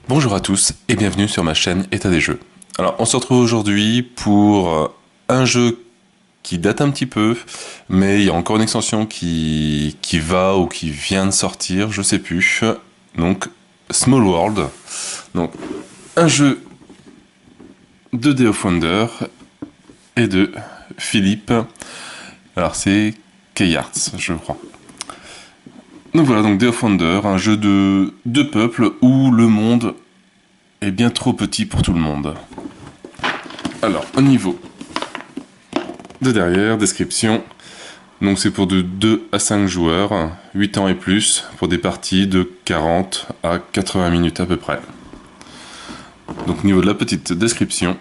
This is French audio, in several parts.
Bonjour à tous et bienvenue sur ma chaîne État des jeux. Alors on se retrouve aujourd'hui pour un jeu qui date un petit peu, mais il y a encore une extension qui va ou qui vient de sortir, je sais plus. Donc Small World, donc un jeu de Day of Wonder et de Philippe. Alors c'est Keyarts, je crois. Donc voilà, donc Day of Wonder, un jeu de deux peuples où le monde est bien trop petit pour tout le monde. Alors, au niveau de derrière, description. Donc c'est pour de 2 à 5 joueurs, 8 ans et plus, pour des parties de 40 à 80 minutes à peu près. Donc au niveau de la petite description,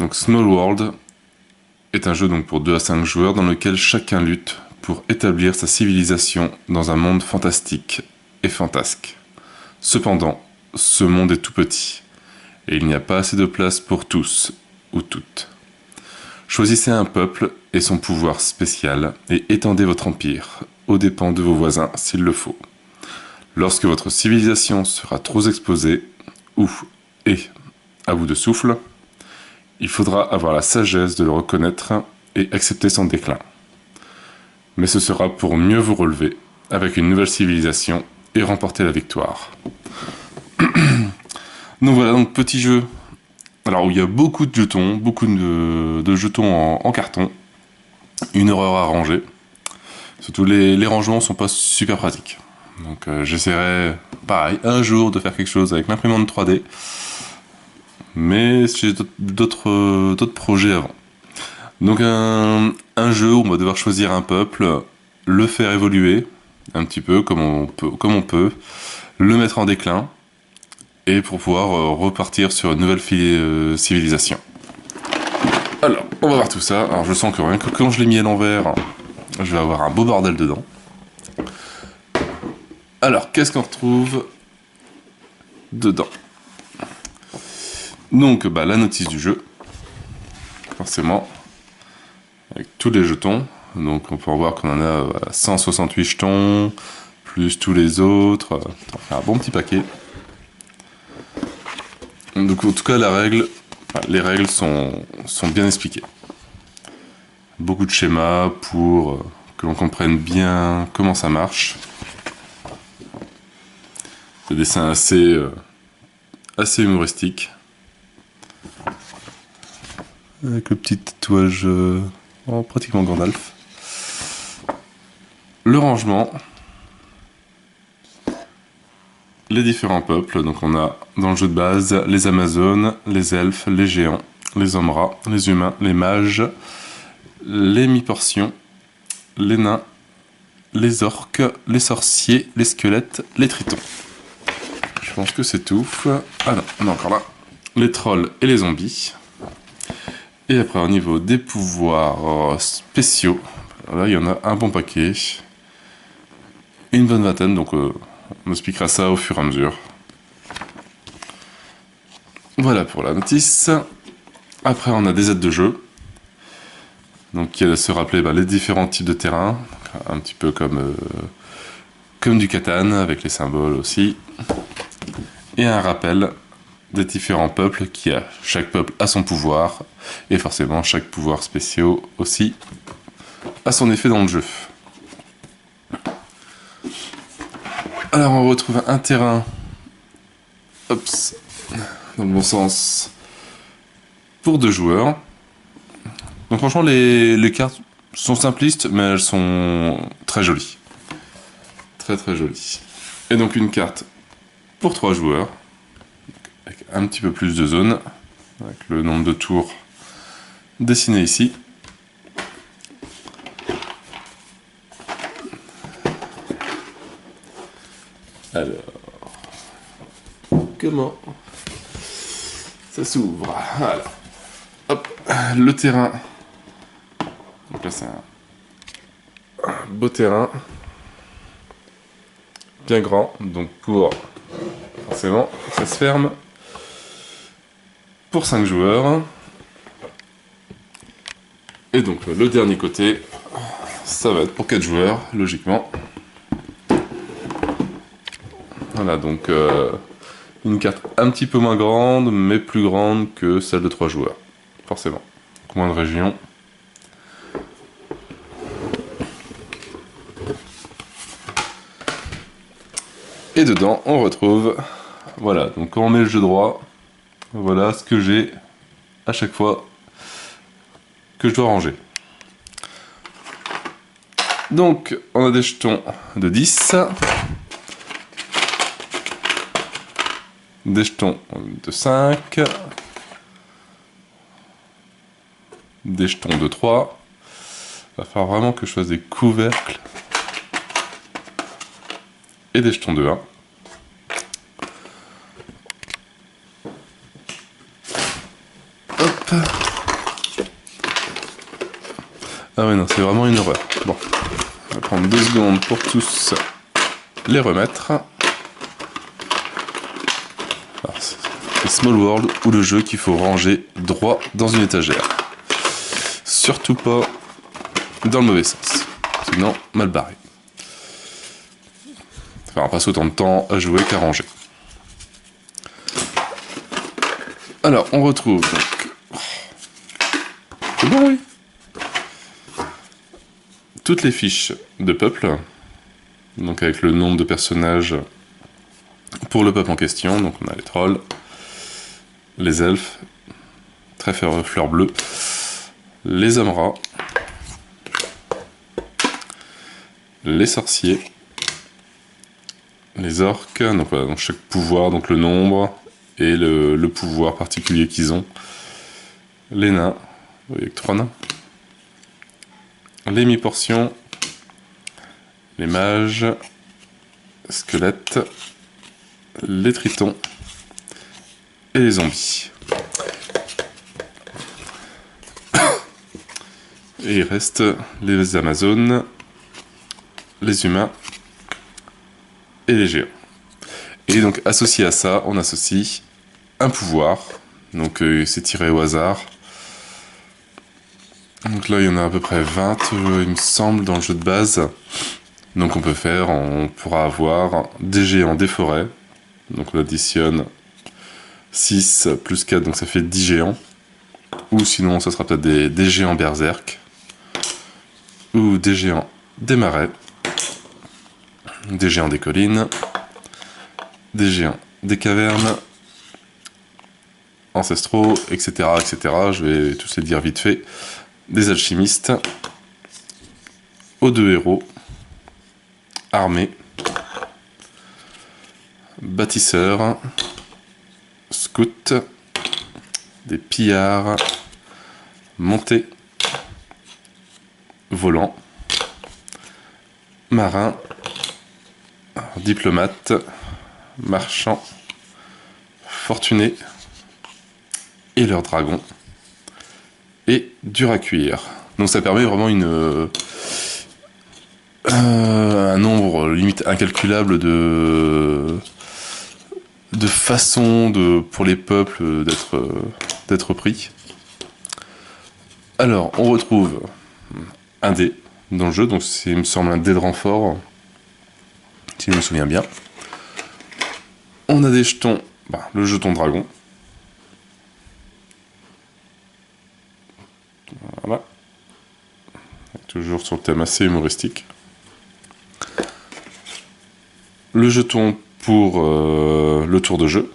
donc Small World est un jeu donc pour 2 à 5 joueurs dans lequel chacun lutte pour établir sa civilisation dans un monde fantastique et fantasque. Cependant, ce monde est tout petit, et il n'y a pas assez de place pour tous ou toutes. Choisissez un peuple et son pouvoir spécial et étendez votre empire, aux dépens de vos voisins s'il le faut. Lorsque votre civilisation sera trop exposée, ou est à bout de souffle, il faudra avoir la sagesse de le reconnaître et accepter son déclin. Mais ce sera pour mieux vous relever avec une nouvelle civilisation et remporter la victoire. Donc voilà, donc petit jeu. Alors où il y a beaucoup de jetons, beaucoup de jetons en carton. Une horreur à ranger. Surtout les rangements sont pas super pratiques. Donc j'essaierai, pareil, un jour de faire quelque chose avec l'imprimante 3D. Mais j'ai d'autres projets avant. Donc un jeu où on va devoir choisir un peuple, le faire évoluer un petit peu comme on peut, le mettre en déclin, et pour pouvoir repartir sur une nouvelle civilisation. Alors, on va voir tout ça. Alors je sens que rien que quand je l'ai mis à l'envers, je vais avoir un beau bordel dedans. Alors, qu'est-ce qu'on retrouve dedans? Donc, la notice du jeu, forcément, avec tous les jetons. Donc, on peut voir qu'on en a 168 jetons, plus tous les autres. Un bon petit paquet. Donc, en tout cas, les règles sont bien expliquées. Beaucoup de schémas pour que l'on comprenne bien comment ça marche. Le dessin assez humoristique. Avec le petit tatouage pratiquement Gandalf. Le rangement. Les différents peuples. Donc on a dans le jeu de base les Amazones, les elfes, les géants, les hommes rats, les humains, les mages, les mi-portions, les nains, les orques, les sorciers, les squelettes, les tritons. Je pense que c'est tout. Ah non, on est encore là. Les trolls et les zombies. Et après, au niveau des pouvoirs spéciaux, là, il y en a un bon paquet. Une bonne vingtaine, donc on expliquera ça au fur et à mesure. Voilà pour la notice. Après, on a des aides de jeu. Donc, qui aident à se rappeler les différents types de terrains. Un petit peu comme du Catan, avec les symboles aussi. Et un rappel des différents peuples, chaque peuple a son pouvoir, et forcément chaque pouvoir spécial aussi a son effet dans le jeu. Alors on retrouve un terrain, dans le bon sens, pour 2 joueurs. Donc franchement les cartes sont simplistes, mais elles sont très jolies. Très très jolies. Et donc une carte pour 3 joueurs, avec un petit peu plus de zones, avec le nombre de tours dessiné ici. Alors, comment ça s'ouvre? Voilà. Hop, le terrain. Donc là c'est un beau terrain, bien grand, donc forcément ça se ferme. Pour 5 joueurs. Et donc le dernier côté, ça va être pour 4 joueurs, logiquement. Voilà, donc Une carte un petit peu moins grande, mais plus grande que celle de 3 joueurs. Forcément. Moins de régions. Et dedans, on retrouve... Voilà, donc quand on met le jeu droit, voilà ce que j'ai à chaque fois que je dois ranger. Donc, on a des jetons de 10, des jetons de 5, des jetons de 3. Il va falloir vraiment que je fasse des couvercles. Et des jetons de 1. Hop. Ah ouais, non, c'est vraiment une horreur. Bon, on va prendre 2 secondes pour tous les remettre. C'est Small World ou le jeu qu'il faut ranger droit dans une étagère. Surtout pas dans le mauvais sens, sinon mal barré. Enfin, on passe autant de temps à jouer qu'à ranger. Alors, on retrouve donc... C'est bon, oui. Toutes les fiches de peuple, donc avec le nombre de personnages pour le peuple en question. Donc on a les trolls, les elfes, trèfle fleur bleue, les hommes rats, les sorciers, les orques, donc voilà, donc chaque pouvoir, donc le nombre et le pouvoir particulier qu'ils ont, les nains, vous voyez que 3 nains, les mi-portions, les mages, squelettes, les tritons et les zombies. Et il reste les amazones, les humains et les géants. Et donc associé à ça, on associe un pouvoir. Donc c'est tiré au hasard. Donc là il y en a à peu près 20 il me semble dans le jeu de base. Donc on pourra avoir des géants des forêts. Donc on additionne 6 plus 4, donc ça fait 10 géants. Ou sinon ça sera peut-être des géants berserk. Ou des géants des marais. Des géants des collines. Des géants des cavernes. Ancestraux, etc., etc. Je vais tous les dire vite fait. Des alchimistes. Aux 2 héros. Armés. Bâtisseurs. Scouts. Des pillards. Montés. Volants. Marins. Diplomates. Marchands. Fortunés. Et leurs dragons. Et dur à cuire. Donc ça permet vraiment un nombre limite incalculable de façons pour les peuples d'être pris. Alors on retrouve un dé dans le jeu, donc c'est il me semble un dé de renfort, si je me souviens bien. On a des jetons, le jeton dragon. Voilà. Toujours sur le thème assez humoristique. Le jeton pour le tour de jeu.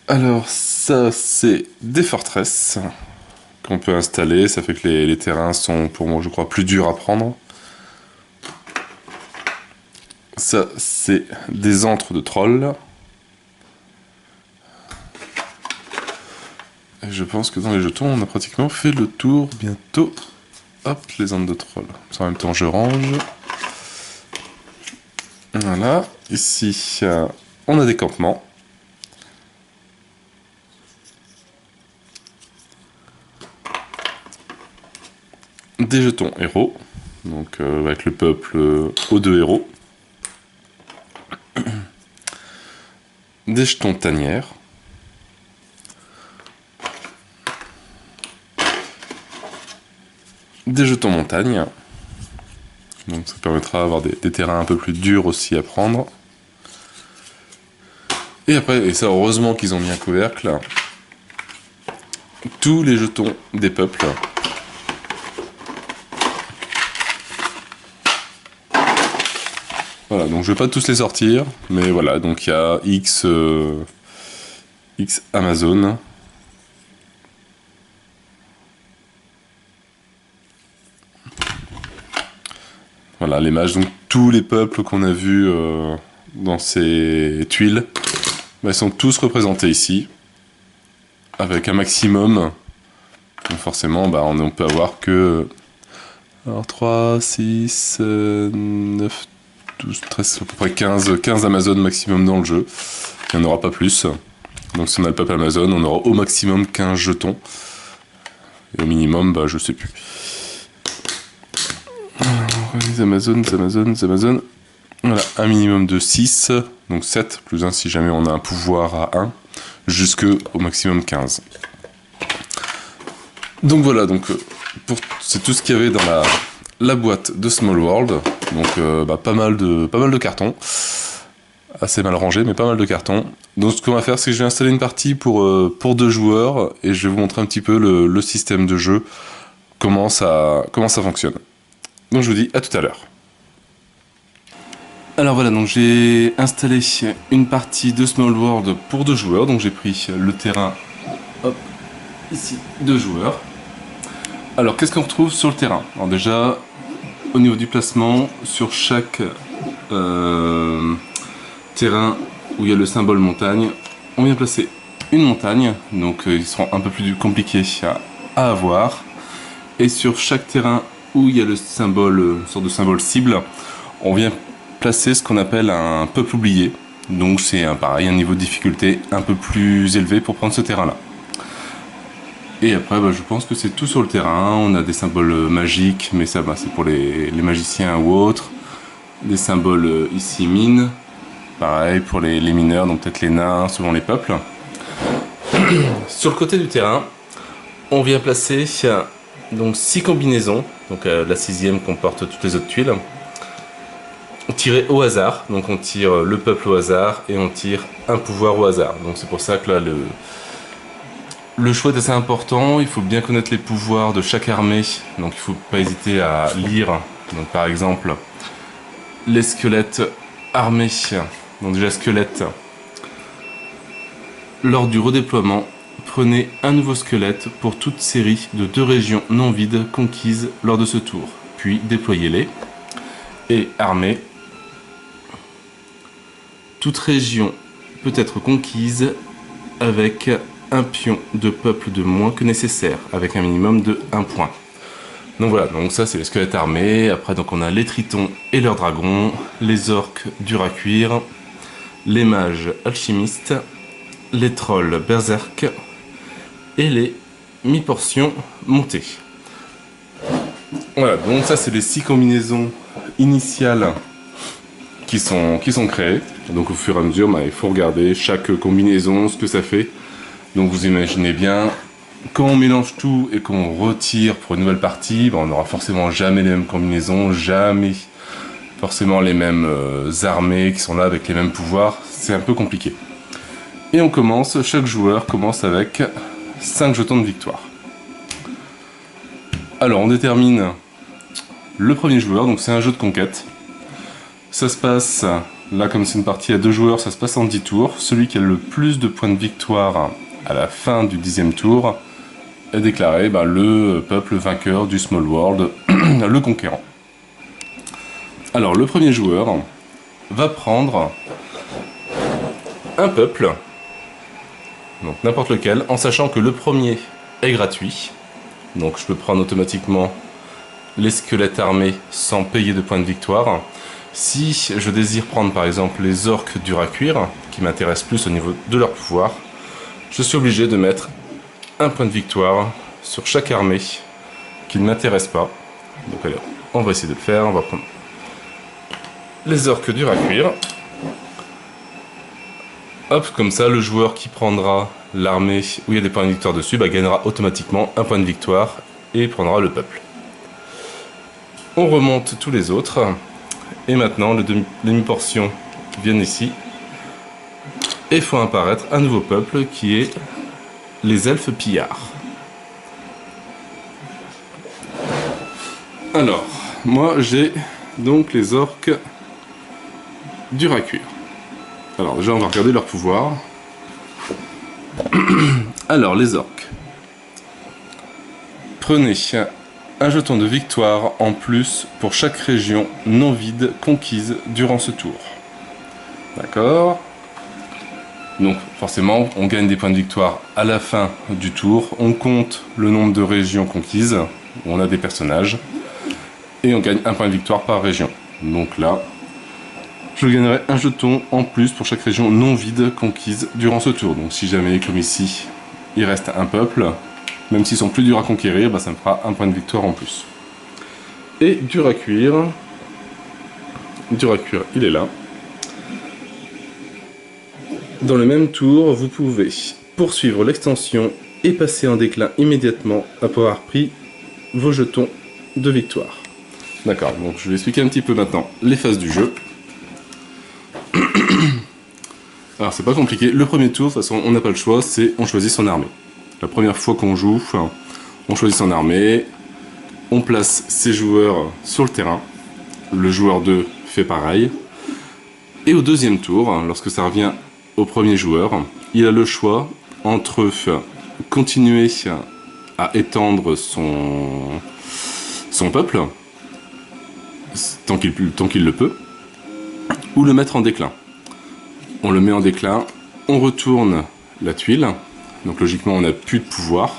Alors ça c'est des forteresses qu'on peut installer, ça fait que les terrains sont pour moi je crois plus durs à prendre. Ça c'est des antres de trolls. Et je pense que dans les jetons on a pratiquement fait le tour bientôt. Hop, les antres de trolls. En même temps je range. Voilà, ici on a des campements. Des jetons héros, donc avec le peuple aux 2 héros. Des jetons tanières. Des jetons montagne. Donc ça permettra d'avoir des terrains un peu plus durs aussi à prendre. Et après, et ça heureusement qu'ils ont mis un couvercle, tous les jetons des peuples. Voilà, donc je vais pas tous les sortir, mais voilà, donc il y a X Amazon. Voilà, les mages, donc tous les peuples qu'on a vus dans ces tuiles, bah, ils sont tous représentés ici, avec un maximum. Donc forcément, bah, on peut avoir que alors 3, 6, 9, 12, 13, à peu près 15 Amazon maximum dans le jeu. Il n'y en aura pas plus. Donc si on a le peuple Amazon, on aura au maximum 15 jetons. Et au minimum, bah, je sais plus. Les Amazones. Voilà, un minimum de 6, donc 7 plus 1 si jamais on a un pouvoir à 1, jusqu'au maximum 15. Donc voilà, donc c'est tout ce qu'il y avait dans la boîte de Small World. Donc bah, pas mal de cartons. Assez mal rangé, mais pas mal de cartons. Donc ce qu'on va faire, c'est que je vais installer une partie pour 2 joueurs, et je vais vous montrer un petit peu le système de jeu, comment ça fonctionne. Donc je vous dis à tout à l'heure. Alors voilà, donc j'ai installé une partie de Small World pour 2 joueurs. Donc j'ai pris le terrain, hop, ici, 2 joueurs. Alors qu'est-ce qu'on retrouve sur le terrain? Alors déjà, au niveau du placement, sur chaque terrain où il y a le symbole montagne, on vient placer une montagne. Donc ils seront un peu plus compliqués à avoir. Et sur chaque terrain où il y a le symbole, une sorte de symbole cible, on vient placer ce qu'on appelle un peuple oublié. Donc c'est pareil, un niveau de difficulté un peu plus élevé pour prendre ce terrain-là. Et après, bah, je pense que c'est tout sur le terrain. On a des symboles magiques, mais ça, bah, c'est pour les magiciens ou autres. Des symboles ici mines, pareil pour les mineurs, donc peut-être les nains selon les peuples. Sur le côté du terrain, on vient placer donc 6 combinaisons. Donc la 6e comporte toutes les autres tuiles. Tiré au hasard, donc on tire le peuple au hasard et on tire un pouvoir au hasard. Donc c'est pour ça que là le choix est assez important. Il faut bien connaître les pouvoirs de chaque armée, donc il ne faut pas hésiter à lire. Donc par exemple les squelettes armés, donc déjà squelette. Lors du redéploiement, prenez un nouveau squelette pour toute série de 2 régions non vides conquises lors de ce tour, puis déployez-les. Et armée, toute région peut être conquise avec un pion de peuple de moins que nécessaire, avec un minimum de 1 point. Donc voilà, donc ça c'est les squelettes armés. Après donc on a les tritons et leurs dragons, les orques durs à cuire, les mages alchimistes, les trolls berserk et les mi-portions montées. Voilà, donc ça c'est les 6 combinaisons initiales qui sont créées. Donc au fur et à mesure, bah, il faut regarder chaque combinaison, ce que ça fait. Donc vous imaginez bien, quand on mélange tout et qu'on retire pour une nouvelle partie, bah, on n'aura forcément jamais les mêmes combinaisons, jamais forcément les mêmes armées qui sont là avec les mêmes pouvoirs. C'est un peu compliqué. Et on commence, chaque joueur commence avec 5 jetons de victoire. Alors on détermine le premier joueur, donc c'est un jeu de conquête. Ça se passe, là comme c'est une partie à 2 joueurs, ça se passe en 10 tours. Celui qui a le plus de points de victoire à la fin du 10e tour est déclaré le peuple vainqueur du Small World, le conquérant. Alors le premier joueur va prendre un peuple, donc n'importe lequel, en sachant que le premier est gratuit. Donc je peux prendre automatiquement les squelettes armés sans payer de points de victoire. Si je désire prendre par exemple les orques durs à cuire, qui m'intéressent plus au niveau de leur pouvoir, je suis obligé de mettre un point de victoire sur chaque armée qui ne m'intéresse pas. Donc allez, on va essayer de le faire. On va prendre les orques durs à cuire. Hop, comme ça, le joueur qui prendra l'armée où il y a des points de victoire dessus gagnera automatiquement un point de victoire et prendra le peuple. On remonte tous les autres. Et maintenant, les demi-portions viennent ici. Et font apparaître un nouveau peuple qui est les elfes pillards. Alors, moi j'ai donc les orques d'Uracuir. Alors déjà on va regarder leur pouvoir. Alors les orques. Prenez un jeton de victoire en plus pour chaque région non vide conquise durant ce tour. D'accord. Donc forcément on gagne des points de victoire à la fin du tour. On compte le nombre de régions conquises, où on a des personnages. Et on gagne un point de victoire par région. Donc là, je gagnerai un jeton en plus pour chaque région non vide conquise durant ce tour. Donc si jamais, comme ici, il reste un peuple, même s'ils sont plus durs à conquérir, bah, ça me fera un point de victoire en plus. Et dur à cuire, il est là. Dans le même tour, vous pouvez poursuivre l'extension et passer en déclin immédiatement après avoir pris vos jetons de victoire. D'accord, donc je vais expliquer un petit peu maintenant les phases du jeu. Alors c'est pas compliqué, le premier tour, de toute façon on n'a pas le choix, c'est on choisit son armée. La première fois qu'on joue, on choisit son armée, on place ses joueurs sur le terrain, le joueur 2 fait pareil, et au deuxième tour, lorsque ça revient au premier joueur, il a le choix entre continuer à étendre son peuple, tant qu'il le peut, ou le mettre en déclin. On le met en déclin, on retourne la tuile, donc logiquement on n'a plus de pouvoir,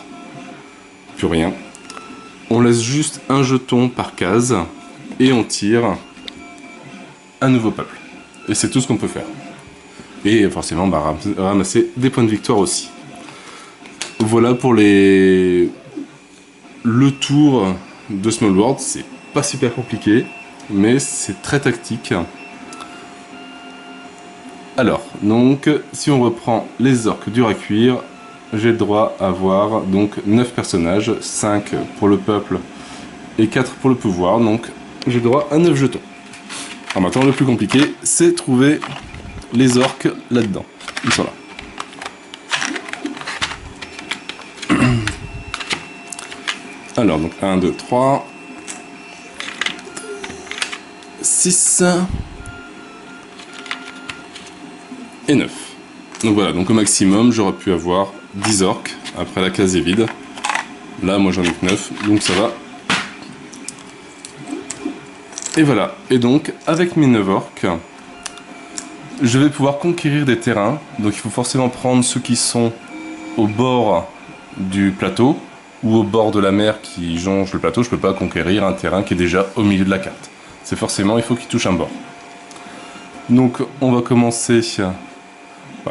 plus rien. On laisse juste un jeton par case, et on tire un nouveau peuple. Et c'est tout ce qu'on peut faire. Et forcément bah, ramasser des points de victoire aussi. Voilà pour le tour de Small World, c'est pas super compliqué, mais c'est très tactique. Alors, donc, si on reprend les orques durs à cuire, j'ai le droit à avoir donc 9 personnages, 5 pour le peuple et 4 pour le pouvoir, donc j'ai le droit à 9 jetons. Alors maintenant, le plus compliqué, c'est trouver les orques là-dedans. Ils sont là. Alors, donc 1, 2, 3, 6 et 9. Donc voilà, donc au maximum, j'aurais pu avoir 10 orques. Après la case est vide. Là, moi j'en ai que 9, donc ça va. Et voilà. Et donc, avec mes 9 orques, je vais pouvoir conquérir des terrains. Donc il faut forcément prendre ceux qui sont au bord du plateau ou au bord de la mer qui jonge le plateau. Je peux pas conquérir un terrain qui est déjà au milieu de la carte. C'est forcément, il faut qu'il touche un bord. Donc on va commencer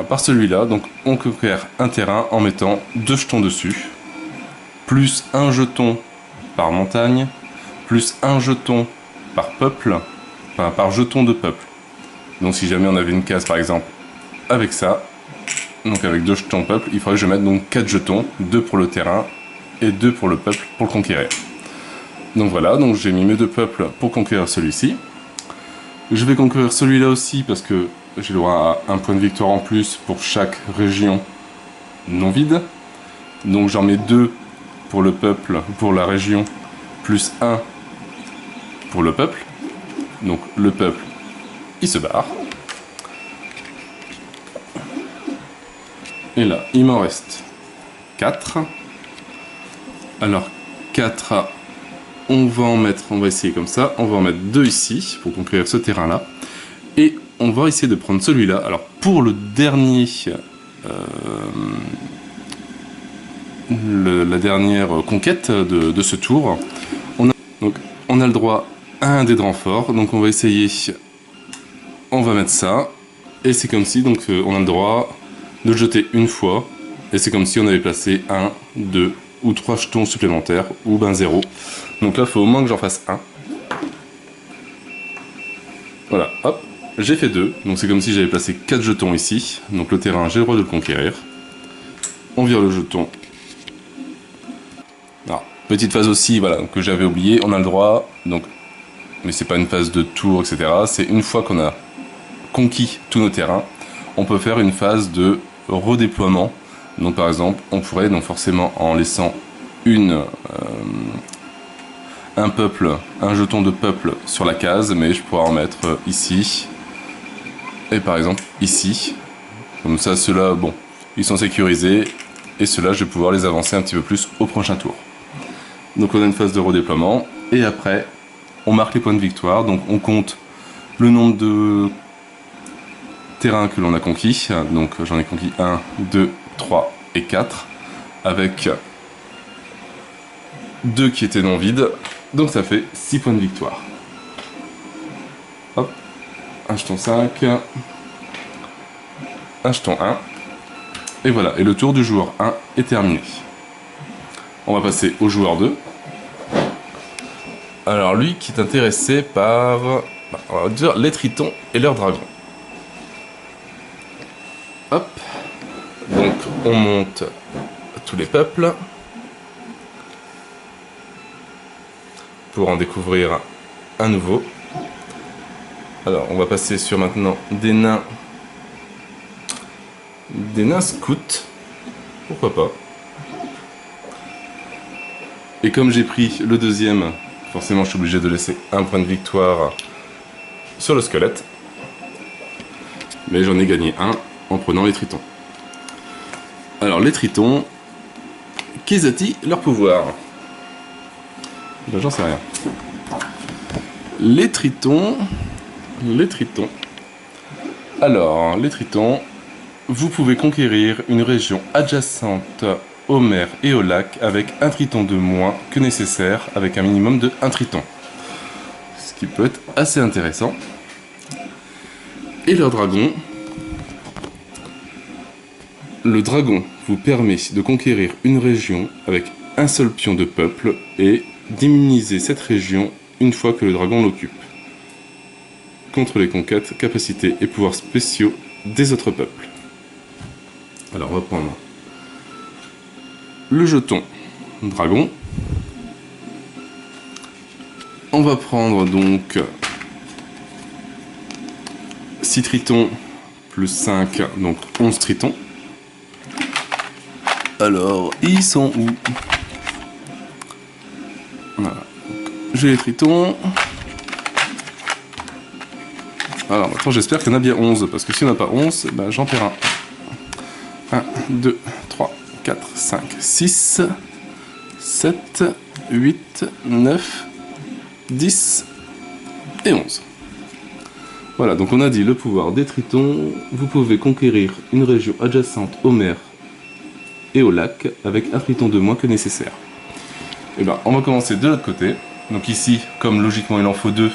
par celui-là. Donc on conquiert un terrain en mettant 2 jetons dessus, plus un jeton par montagne, plus un jeton par peuple, enfin par jeton de peuple. Donc si jamais on avait une case par exemple avec ça, donc avec 2 jetons peuple, il faudrait que je mette donc 4 jetons, 2 pour le terrain et 2 pour le peuple pour le conquérir. Donc voilà, donc j'ai mis mes 2 peuples pour conquérir celui-ci. Je vais conquérir celui-là aussi parce que j'ai le droit à un point de victoire en plus pour chaque région non vide. Donc j'en mets 2 pour le peuple, pour la région, plus 1 pour le peuple. Donc le peuple, il se barre. Et là, il m'en reste 4. Alors 4, on va essayer comme ça. On va en mettre 2 ici pour conquérir ce terrain-là. Et on va essayer de prendre celui-là. Alors pour le dernier, la dernière conquête de ce tour, on a le droit à un dé de renfort. Donc on va essayer, on va mettre ça. Et c'est comme si donc on a le droit de le jeter une fois. Et c'est comme si on avait placé 1, 2 ou 3 jetons supplémentaires, ou ben 0. Donc là, il faut au moins que j'en fasse 1. Voilà, hop, j'ai fait 2. Donc c'est comme si j'avais placé 4 jetons ici. Donc le terrain, j'ai le droit de le conquérir. On vire le jeton. Alors, petite phase aussi, voilà, que j'avais oublié, on a le droit, donc, mais c'est pas une phase de tour, etc. C'est une fois qu'on a conquis tous nos terrains, on peut faire une phase de redéploiement. Donc par exemple, on pourrait, donc forcément en laissant un jeton de peuple sur la case, mais je pourrais en mettre ici, et par exemple ici. Comme ça, ceux-là, bon, ils sont sécurisés, et ceux-là, je vais pouvoir les avancer un petit peu plus au prochain tour. Donc on a une phase de redéploiement, et après, on marque les points de victoire, donc on compte le nombre de terrains que l'on a conquis. Donc j'en ai conquis 1, 2, 3 et 4, avec 2 qui étaient non vides, donc ça fait 6 points de victoire. Hop, un jeton 5, un jeton 1, et voilà, et le tour du joueur 1 est terminé. On va passer au joueur 2. Alors lui qui est intéressé par, on va dire, les tritons et leurs dragons. Hop, donc on monte tous les peuples pour en découvrir un nouveau. Alors on va passer sur maintenant des nains scouts, pourquoi pas. Et comme j'ai pris le deuxième, forcément je suis obligé de laisser un point de victoire sur le squelette, mais j'en ai gagné un en prenant les tritons. Alors les tritons, qu'ils a-t-il leur pouvoir? Ben, j'en sais rien. Les tritons. Alors, les tritons, vous pouvez conquérir une région adjacente aux mers et aux lacs avec un triton de moins que nécessaire, avec un minimum de 1 triton. Ce qui peut être assez intéressant. Et leur dragon. Le dragon vous permet de conquérir une région avec un seul pion de peuple et d'immuniser cette région une fois que le dragon l'occupe, contre les conquêtes, capacités et pouvoirs spéciaux des autres peuples. Alors on va prendre le jeton dragon. On va prendre donc 6 tritons plus 5, donc 11 tritons. Alors, ils sont où? Voilà. J'ai les tritons. Alors maintenant j'espère qu'il y en a bien 11, parce que s'il n'y en a pas 11, ben, j'en perds un. 1, 2, 3, 4, 5, 6, 7, 8, 9, 10 et 11. Voilà, donc on a dit le pouvoir des tritons. Vous pouvez conquérir une région adjacente aux mers et au lac avec un triton de moins que nécessaire. Et ben, on va commencer de l'autre côté. Donc ici, comme logiquement il en faut 2,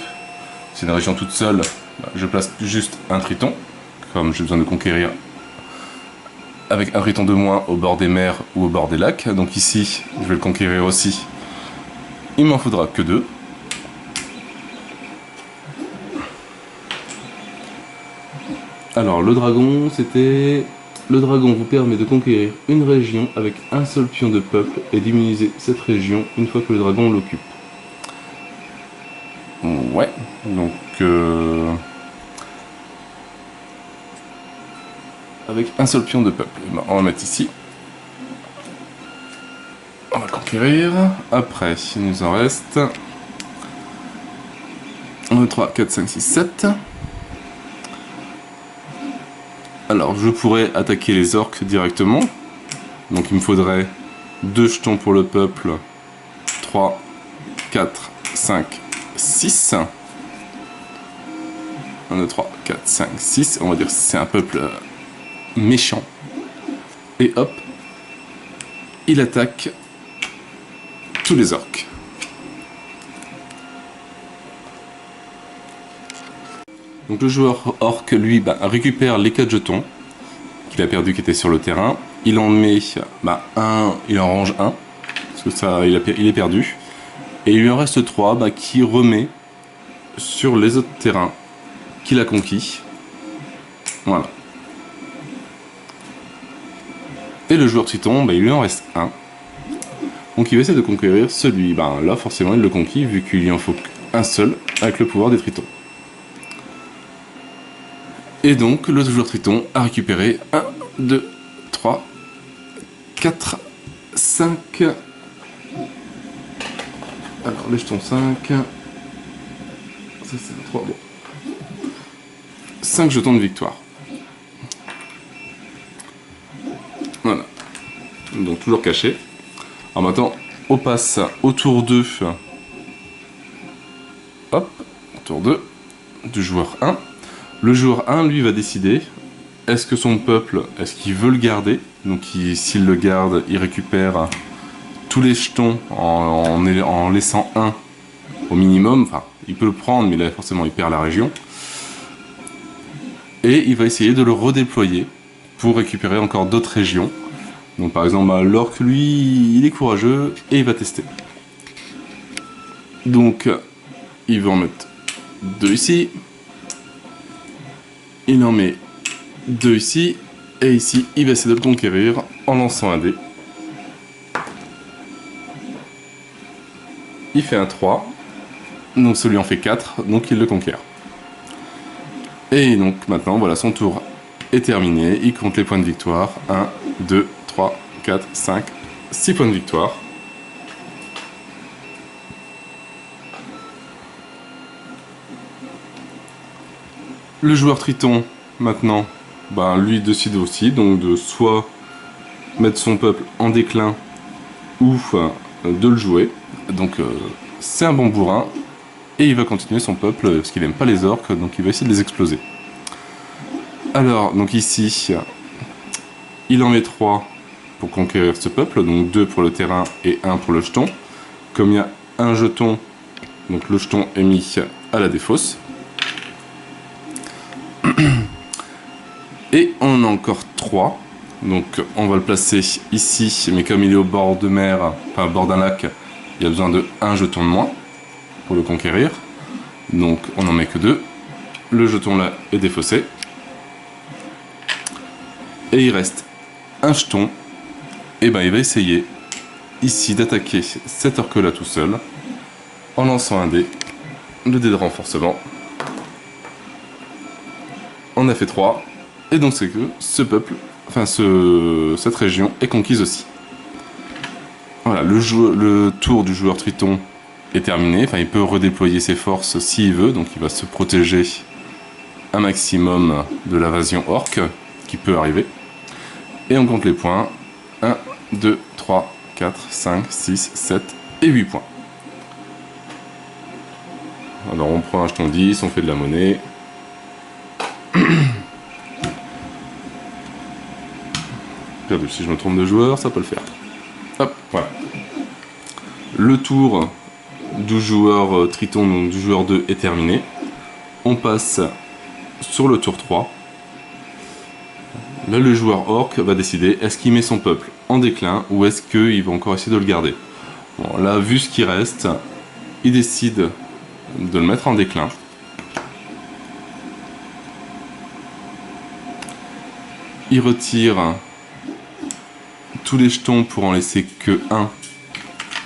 c'est une région toute seule, ben, je place juste un triton, comme j'ai besoin de conquérir avec un triton de moins au bord des mers ou au bord des lacs. Donc ici, je vais le conquérir aussi. Il m'en faudra que 2. Alors le dragon, c'était... Le dragon vous permet de conquérir une région avec un seul pion de peuple et d'immuniser cette région une fois que le dragon l'occupe. Ouais, donc... avec un seul pion de peuple. Ben, on va mettre ici. On va conquérir. Après, il nous en reste... 1, 2, 3, 4, 5, 6, 7... Alors, je pourrais attaquer les orques directement. Donc, il me faudrait 2 jetons pour le peuple. 3, 4, 5, 6. 1, 2, 3, 4, 5, 6. On va dire que c'est un peuple méchant. Et hop, il attaque tous les orques. Donc le joueur orc, lui, bah, récupère les 4 jetons qu'il a perdu qui étaient sur le terrain. Il en met il en range un, parce que ça, il est perdu. Et il lui en reste 3 bah, qui remet sur les autres terrains qu'il a conquis. Voilà. Et le joueur triton, bah, il lui en reste 1. Donc il va essayer de conquérir celui. Bah, là, forcément, il le conquit, vu qu'il lui en faut qu'un seul avec le pouvoir des tritons. Et donc, le joueur Triton a récupéré 1, 2, 3, 4, 5. Alors, les jetons 5. Ça, c'est un 3. Bon. 5 jetons de victoire. Voilà. Donc, toujours caché. Alors maintenant, on passe au tour 2. Hop, tour 2 du joueur 1. Le joueur 1, lui, va décider, est-ce que son peuple, est-ce qu'il veut le garder? Donc s'il le garde, il récupère tous les jetons en laissant un au minimum. Enfin, il peut le prendre, mais là, forcément, il perd la région. Et il va essayer de le redéployer pour récupérer encore d'autres régions. Donc par exemple, l'orque, lui, il est courageux et il va tester. Donc, il va en mettre 2 ici. Il en met 2 ici, et ici, il va essayer de le conquérir en lançant un dé. Il fait un 3, donc celui en fait 4, donc il le conquiert. Et donc maintenant, voilà, son tour est terminé, il compte les points de victoire. 1, 2, 3, 4, 5, 6 points de victoire. Le joueur Triton, maintenant, lui décide aussi donc de soit mettre son peuple en déclin ou de le jouer. Donc c'est un bon bourrin et il va continuer son peuple parce qu'il n'aime pas les orques, donc il va essayer de les exploser. Alors, donc ici, il en met 3 pour conquérir ce peuple, donc 2 pour le terrain et 1 pour le jeton. Comme il y a un jeton, donc le jeton est mis à la défausse. Et on a encore 3, donc on va le placer ici, mais comme il est au bord de mer, enfin au bord d'un lac, il y a besoin de 1 jeton de moins pour le conquérir. Donc on n'en met que 2. Le jeton là est défaussé. Et il reste un jeton. Et il va essayer ici d'attaquer cet orque là tout seul en lançant un dé, le dé de renforcement. On a fait 3. Et donc c'est que ce peuple, enfin cette région est conquise aussi. Voilà, le tour du joueur Triton est terminé. Enfin, il peut redéployer ses forces s'il veut, donc il va se protéger un maximum de l'invasion orque qui peut arriver. Et on compte les points. 1, 2, 3, 4, 5, 6, 7 et 8 points. Alors on prend un jeton 10, on fait de la monnaie. Si je me trompe de joueur, ça peut le faire. Hop, voilà. Le tour du joueur Triton, donc du joueur 2, est terminé. On passe sur le tour 3. Là, le joueur orc va décider, est-ce qu'il met son peuple en déclin ou est-ce qu'il va encore essayer de le garder. Bon, là, vu ce qui reste, il décide de le mettre en déclin. Il retire tous les jetons pour en laisser que 1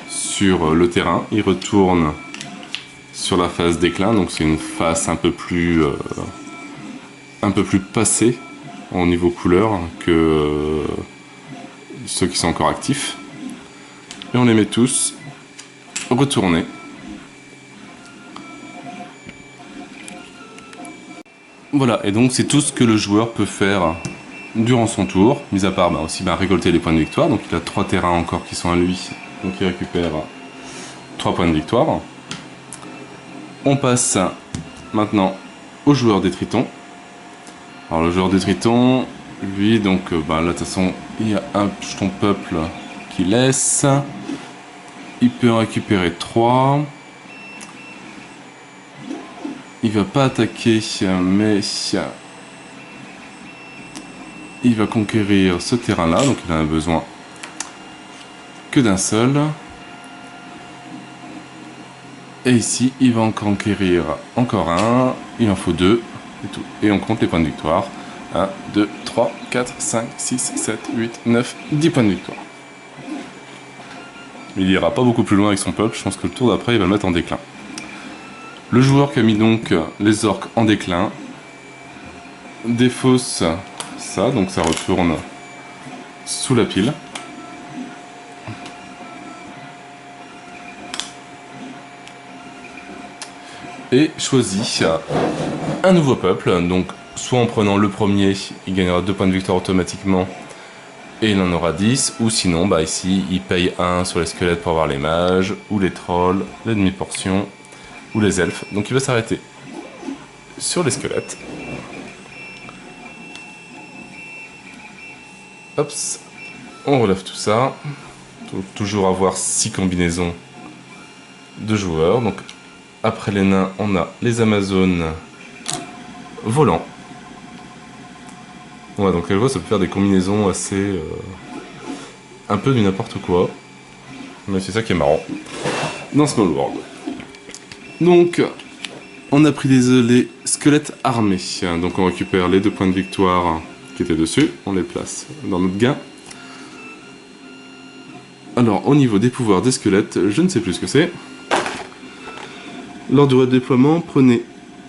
sur le terrain. Il retourne sur la phase déclin, donc c'est une phase un peu plus passée au niveau couleur que ceux qui sont encore actifs. Et on les met tous retournés. Voilà, et donc c'est tout ce que le joueur peut faire durant son tour, mis à part aussi récolter les points de victoire. Donc il a 3 terrains encore qui sont à lui, donc il récupère 3 points de victoire. On passe maintenant au joueur des Tritons. Alors le joueur des Tritons, lui, donc là de toute façon, il y a un jeton peuple qui laisse. Il peut en récupérer 3. Il va pas attaquer, mais il va conquérir ce terrain-là, donc il en a besoin que d'un seul. Et ici, il va en conquérir encore un. Il en faut 2. Et tout. Et on compte les points de victoire. 1, 2, 3, 4, 5, 6, 7, 8, 9, 10 points de victoire. Il ira pas beaucoup plus loin avec son peuple. Je pense que le tour d'après, il va le mettre en déclin. Le joueur qui a mis donc les orques en déclin défausse ça, donc ça retourne sous la pile. Et choisit un nouveau peuple, donc soit en prenant le premier, il gagnera 2 points de victoire automatiquement et il en aura 10, ou sinon bah ici il paye 1 sur les squelettes pour avoir les mages, ou les trolls, les demi-portions, ou les elfes, donc il va s'arrêter sur les squelettes. Hop, on relève tout ça, donc toujours avoir 6 combinaisons de joueurs, donc après les nains on a les amazones volants. Ouais, donc elle voit, ça peut faire des combinaisons assez... un peu du n'importe quoi. Mais c'est ça qui est marrant dans Small World. Donc, on a pris les squelettes armés. Donc on récupère les 2 points de victoire qui étaient dessus. On les place dans notre gain. Alors, au niveau des pouvoirs des squelettes, je ne sais plus ce que c'est. Lors du redéploiement, prenez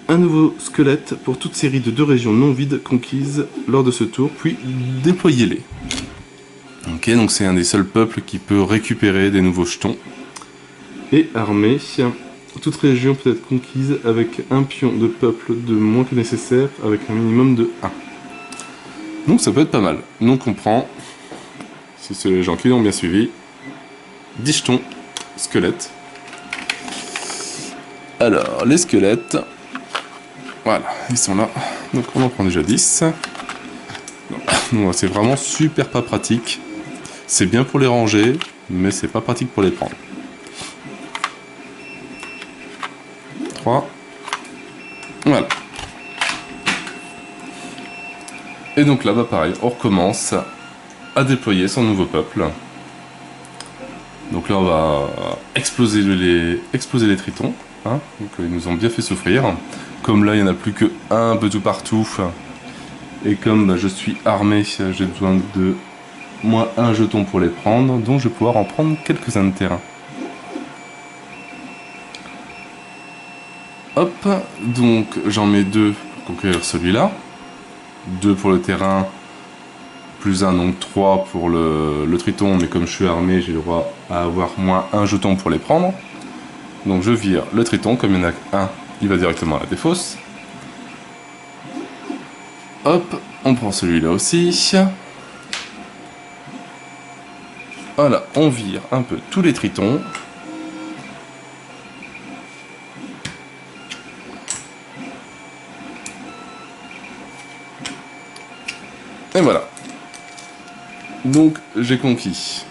un nouveau squelette pour toute série de 2 régions non vides conquises lors de ce tour, puis déployez-les. Ok, donc c'est un des seuls peuples qui peut récupérer des nouveaux jetons. Et armée, toute région peut être conquise avec un pion de peuple de moins que nécessaire, avec un minimum de 1. Donc ça peut être pas mal. Donc on prend, si c'est les gens qui l'ont bien suivi, 10 jetons squelettes. Alors, les squelettes... Voilà, ils sont là. Donc on en prend déjà 10. C'est vraiment super pas pratique. C'est bien pour les ranger, mais c'est pas pratique pour les prendre. 3. Voilà. Et donc là, bah pareil, on recommence à déployer son nouveau peuple. Donc là, on va exploser les tritons. Hein, donc ils nous ont bien fait souffrir. Comme là, il n'y en a plus que un peu tout partout. Et comme bah, je suis armé, j'ai besoin de moins 1 jeton pour les prendre. Donc je vais pouvoir en prendre quelques-uns de terrain. Hop, donc j'en mets 2 pour conquérir celui-là. 2 pour le terrain, plus 1, donc 3 pour le triton. Mais comme je suis armé, j'ai le droit à avoir moins 1 jeton pour les prendre. Donc je vire le triton, comme il y en a un, il va directement à la défausse. Hop, on prend celui-là aussi. Voilà, on vire un peu tous les tritons. Et voilà. Donc j'ai conquis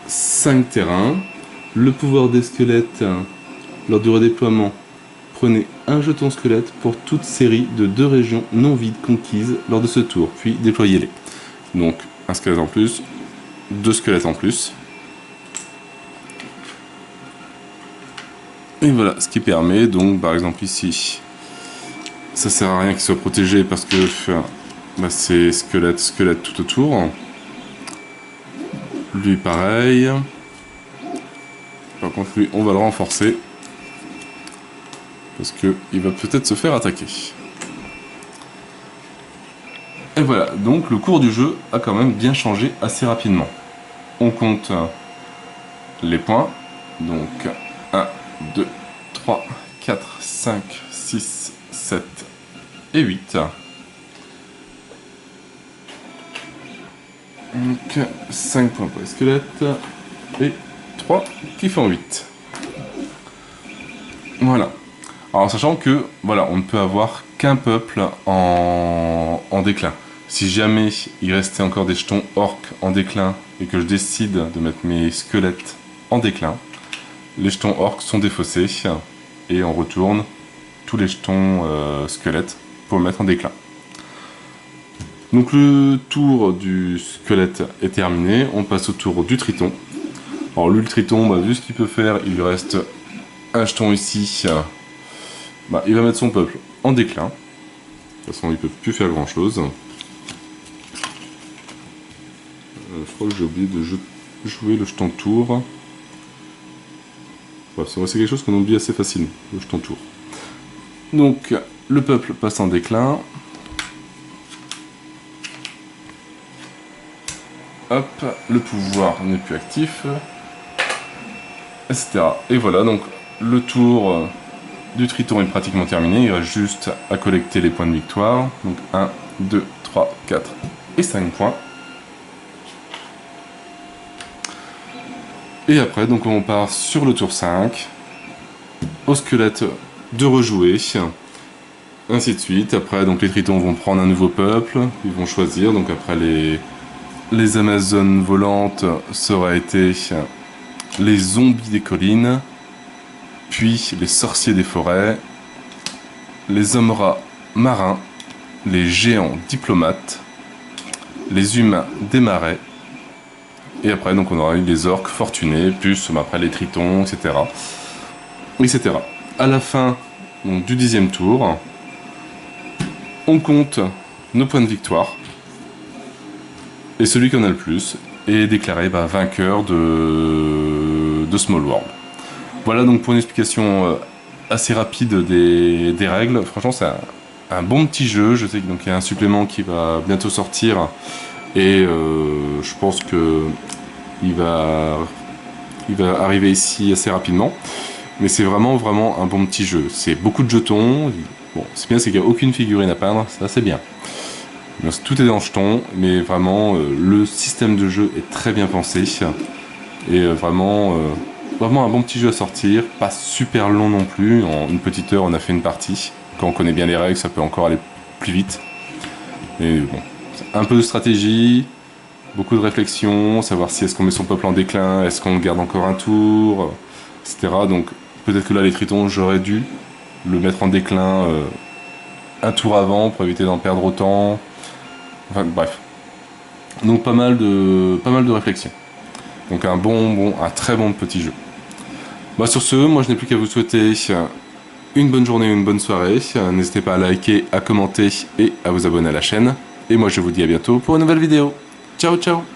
5 terrains. Le pouvoir des squelettes, lors du redéploiement, prenez un jeton squelette pour toute série de 2 régions non vides conquises lors de ce tour, puis déployez-les. Donc un squelette en plus, 2 squelettes en plus. Et voilà, ce qui permet donc, par exemple ici, ça sert à rien qu'il soit protégé parce que bah, c'est squelette tout autour. Lui pareil. Par contre lui on va le renforcer parce que il va peut-être se faire attaquer. Et voilà, donc le cours du jeu a quand même bien changé assez rapidement. On compte les points, donc 1, 2, 3, 4, 5, 6, 7 et 8. Donc 5 points pour les squelettes et 3 qui font 8. Voilà. Alors sachant que voilà, on ne peut avoir qu'un peuple en déclin. Si jamais il restait encore des jetons orques en déclin et que je décide de mettre mes squelettes en déclin, les jetons orques sont défaussés et on retourne tous les jetons squelettes pour le mettre en déclin. Donc le tour du squelette est terminé, on passe au tour du triton. Alors lui le triton, bah, vu ce qu'il peut faire, il lui reste un jeton ici, bah, il va mettre son peuple en déclin. De toute façon il peut plus faire grand chose. Je crois que j'ai oublié de jouer le jeton tour. Bref, c'est quelque chose qu'on oublie assez facilement, le jeton tour. Donc le peuple passe en déclin. Hop, le pouvoir n'est plus actif, etc. Et voilà, donc le tour du Triton est pratiquement terminé. Il reste juste à collecter les points de victoire. Donc 1, 2, 3, 4 et 5 points. Et après, donc on part sur le tour 5, au squelette de rejouer, ainsi de suite. Après, donc les Tritons vont prendre un nouveau peuple, ils vont choisir. Donc après, les Amazones volantes, ça aura été les zombies des collines, puis les sorciers des forêts, les hommes rats marins, les géants diplomates, les humains des marais, et après donc on aura eu les orques fortunés, plus après les tritons, etc. etc. À la fin donc, du 10e tour, on compte nos points de victoire, et celui qui en a le plus est déclaré vainqueur de Small World. Voilà donc pour une explication assez rapide des règles. Franchement c'est un bon petit jeu. Je sais qu'il y a un supplément qui va bientôt sortir et je pense que il va arriver ici assez rapidement. Mais c'est vraiment un bon petit jeu. C'est beaucoup de jetons. Bon, c'est bien, c'est qu'il n'y a aucune figurine à peindre, ça c'est bien. Donc, tout est dans jetons, mais vraiment le système de jeu est très bien pensé et vraiment un bon petit jeu à sortir, pas super long non plus. En une petite heure, on a fait une partie. Quand on connaît bien les règles, ça peut encore aller plus vite. Mais bon, un peu de stratégie, beaucoup de réflexion, savoir si est-ce qu'on met son peuple en déclin, est-ce qu'on garde encore un tour, etc. Donc peut-être que là, les Tritons, j'aurais dû le mettre en déclin un tour avant pour éviter d'en perdre autant. Enfin, bref. Donc pas mal de réflexion. Donc un très bon petit jeu. Sur ce, moi je n'ai plus qu'à vous souhaiter une bonne journée, une bonne soirée. N'hésitez pas à liker, à commenter et à vous abonner à la chaîne. Et moi je vous dis à bientôt pour une nouvelle vidéo. Ciao ciao.